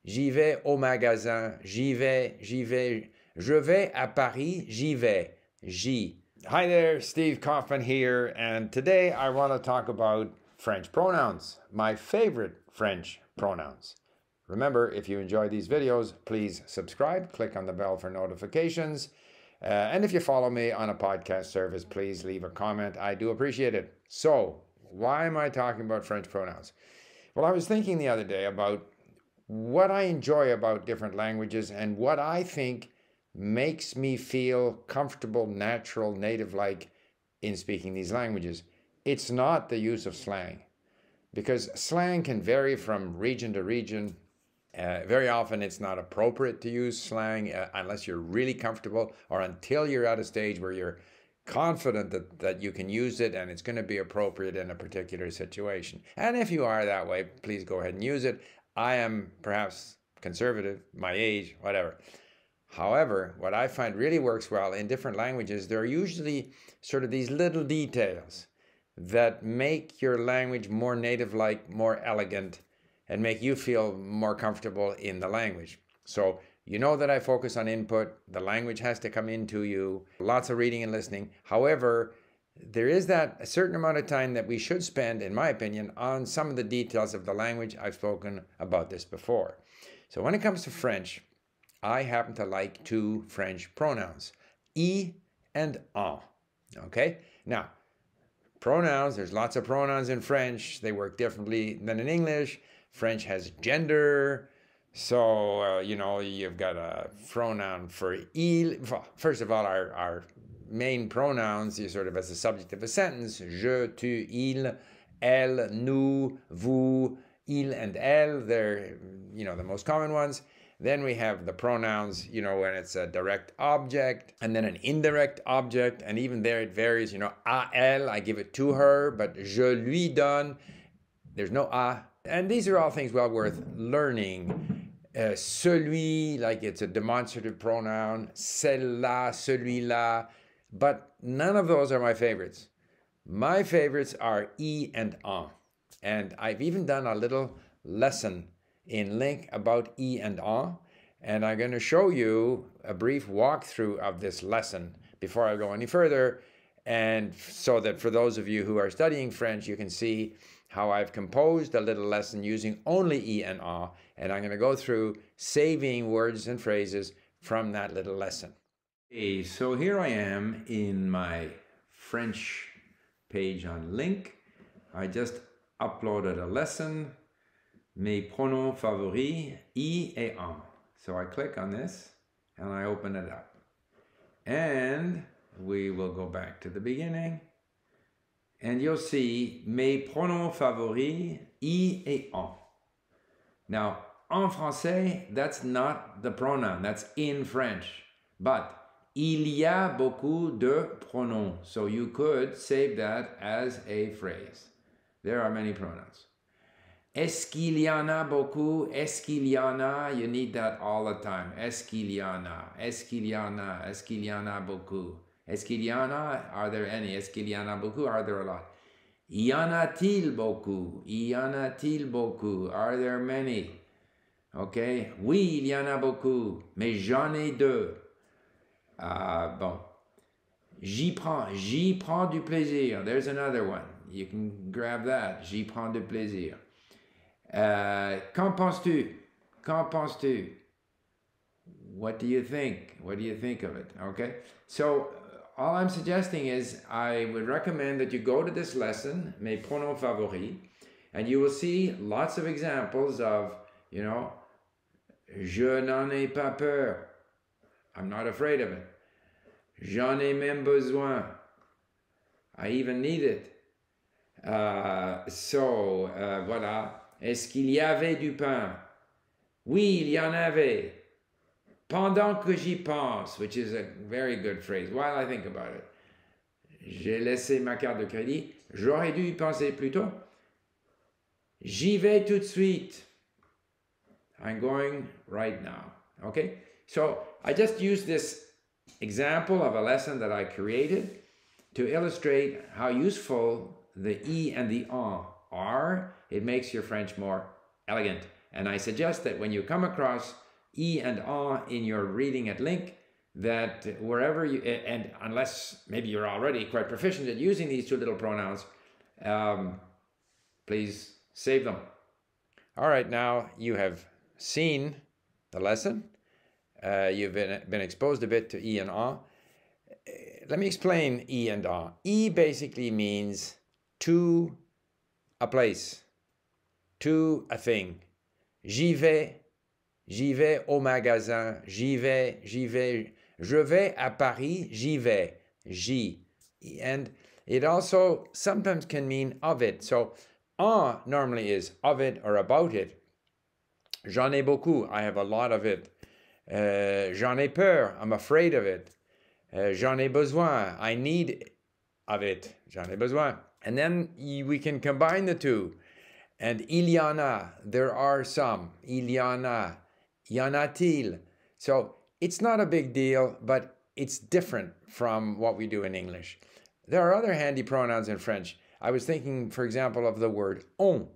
J'y vais au magasin. J'y vais, j'y vais. Je vais à Paris. J'y vais. J'y. Hi there, Steve Kaufman here, and today I want to talk about French pronouns, my favorite French pronouns. Remember, if you enjoy these videos, please subscribe, click on the bell for notifications, and if you follow me on a podcast service, please leave a comment. I do appreciate it. So, why am I talking about French pronouns? Well, I was thinking the other day about what I enjoy about different languages and what I think makes me feel comfortable, natural, native-like in speaking these languages. It's not the use of slang, because slang can vary from region to region. Very often it's not appropriate to use slang unless you're really comfortable or until you're at a stage where you're confident that you can use it and it's going to be appropriate in a particular situation. And if you are that way, please go ahead and use it. I am perhaps conservative, my age, whatever. However, what I find really works well in different languages, there are usually sort of these little details that make your language more native-like, more elegant, and make you feel more comfortable in the language. So you know that I focus on input. The language has to come into you. Lots of reading and listening. However, there is that a certain amount of time that we should spend, in my opinion, on some of the details of the language. I've spoken about this before. So when it comes to French, I happen to like two French pronouns, I and en. Okay? Now, pronouns, there's lots of pronouns in French. They work differently than in English. French has gender. So, you've got a pronoun for il. First of all, our main pronouns, you sort of as a subject of a sentence, je, tu, il, elle, nous, vous, il and elle, they're, the most common ones. Then we have the pronouns, when it's a direct object, and then an indirect object, and even there it varies, à elle, I give it to her, but je lui donne, there's no à. And these are all things well worth learning. Celui, like it's a demonstrative pronoun, celle-là, celui-là, but none of those are my favorites. My favorites are I and en. And I've even done a little lesson in Link about I and en, and I'm going to show you a brief walkthrough of this lesson before I go any further, and so that for those of you who are studying French, you can see how I've composed a little lesson using only I and en, and I'm going to go through saving words and phrases from that little lesson. Okay, so here I am in my French page on Link. I just uploaded a lesson, mes pronoms favoris, I et en. So I click on this and I open it up. And we will go back to the beginning. And you'll see mes pronoms favoris, I et en. Now, en français, that's not the pronoun, that's in French. But il y a beaucoup de pronoms. So you could save that as a phrase. There are many pronouns. Est-ce qu'il y en a beaucoup? Est-ce qu'il y en a? You need that all the time. Est-ce qu'il y en a? Est-ce qu'il y en a? Est-ce qu'il y en a beaucoup? Est-ce qu'il y en a? Are there any? Est-ce qu'il y en a beaucoup? Are there a lot? Y en a-t-il beaucoup? Y en a-t-il beaucoup? Are there many? Okay? Oui, il y en a beaucoup, mais j'en ai deux. Bon. J'y prends du plaisir. There's another one. You can grab that. J'y prends du plaisir. Qu'en penses-tu? Qu'en penses-tu? What do you think? What do you think of it? Okay? So, all I'm suggesting is I would recommend that you go to this lesson, mes pronoms favoris, and you will see lots of examples of, je n'en ai pas peur. I'm not afraid of it. J'en ai même besoin. I even need it. Voilà. Est-ce qu'il y avait du pain? Oui, il y en avait. Pendant que j'y pense, which is a very good phrase, while I think about it. J'ai laissé ma carte de crédit. J'aurais dû y penser plus tôt. J'y vais tout de suite. I'm going right now. Okay? So I just used this example of a lesson that I created to illustrate how useful the I and the en are. It makes your French more elegant And I suggest that when you come across E and A in your reading at Link, that wherever you, and unless maybe you're already quite proficient at using these two little pronouns, please save them. All right, now you have seen the lesson. You've been exposed a bit to E and A. Let me explain E and A. E basically means to a place, to a thing. J'y vais au magasin, j'y vais, je vais à Paris, j'y vais, j'y. And it also sometimes can mean of it. So, en normally is of it or about it. J'en ai beaucoup, I have a lot of it. J'en ai peur, I'm afraid of it. J'en ai besoin, I need of it. J'en ai besoin. And then we can combine the two. And il y en a, there are some. Il y en a, y en a-t-il. So it's not a big deal, but it's different from what we do in English. There are other handy pronouns in French. I was thinking, for example, of the word on.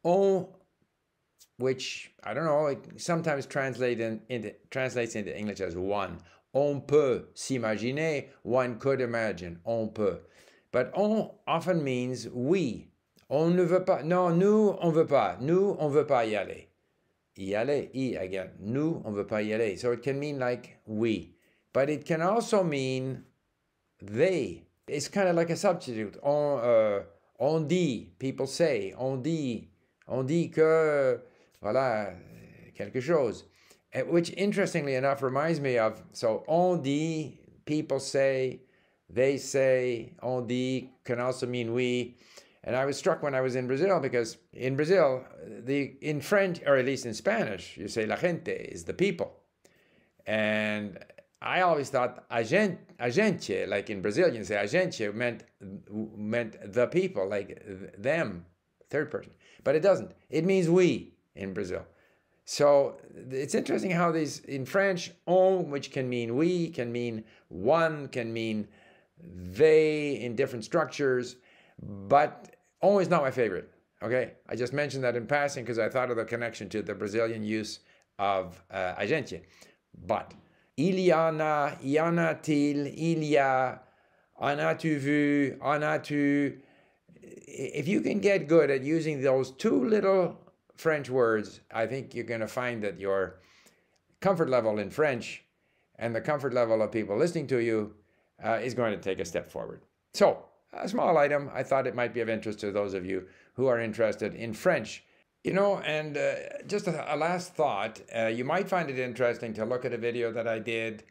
On, which, I don't know, it sometimes translates into English as one. On peut s'imaginer, one could imagine, on peut. But on often means we. On ne veut pas, non, nous, on veut pas. Nous, on veut pas y aller. Y aller, y again. Nous, on veut pas y aller. So it can mean like we. But it can also mean they. It's kind of like a substitute. On dit, people say. On dit que, voilà, quelque chose. Which, interestingly enough, reminds me of, so on dit, people say, they say. On dit can also mean we. And I was struck when I was in Brazil, because in Brazil, in French, or at least in Spanish, you say la gente is the people. And I always thought a gente, like in Brazilian, say a gente meant the people, like them, third person. But it doesn't. It means we in Brazil. So it's interesting how these, in French, on, which can mean we, can mean one, can mean they in different structures. But on is not my favorite, okay? I just mentioned that in passing because I thought of the connection to the Brazilian use of a gente. But il y en a-t-il, il y a, en as-tu vu, en as-tu. If you can get good at using those two little French words, I think you're going to find that your comfort level in French and the comfort level of people listening to you is going to take a step forward. So, a small item, I thought it might be of interest to those of you who are interested in French. You know, and just a last thought, you might find it interesting to look at a video that I did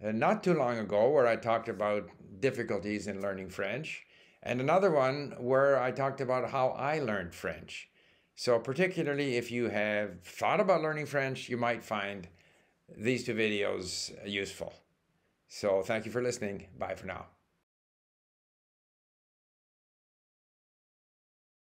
not too long ago where I talked about difficulties in learning French, and another one where I talked about how I learned French. So particularly if you have thought about learning French, you might find these two videos useful. So thank you for listening. Bye for now.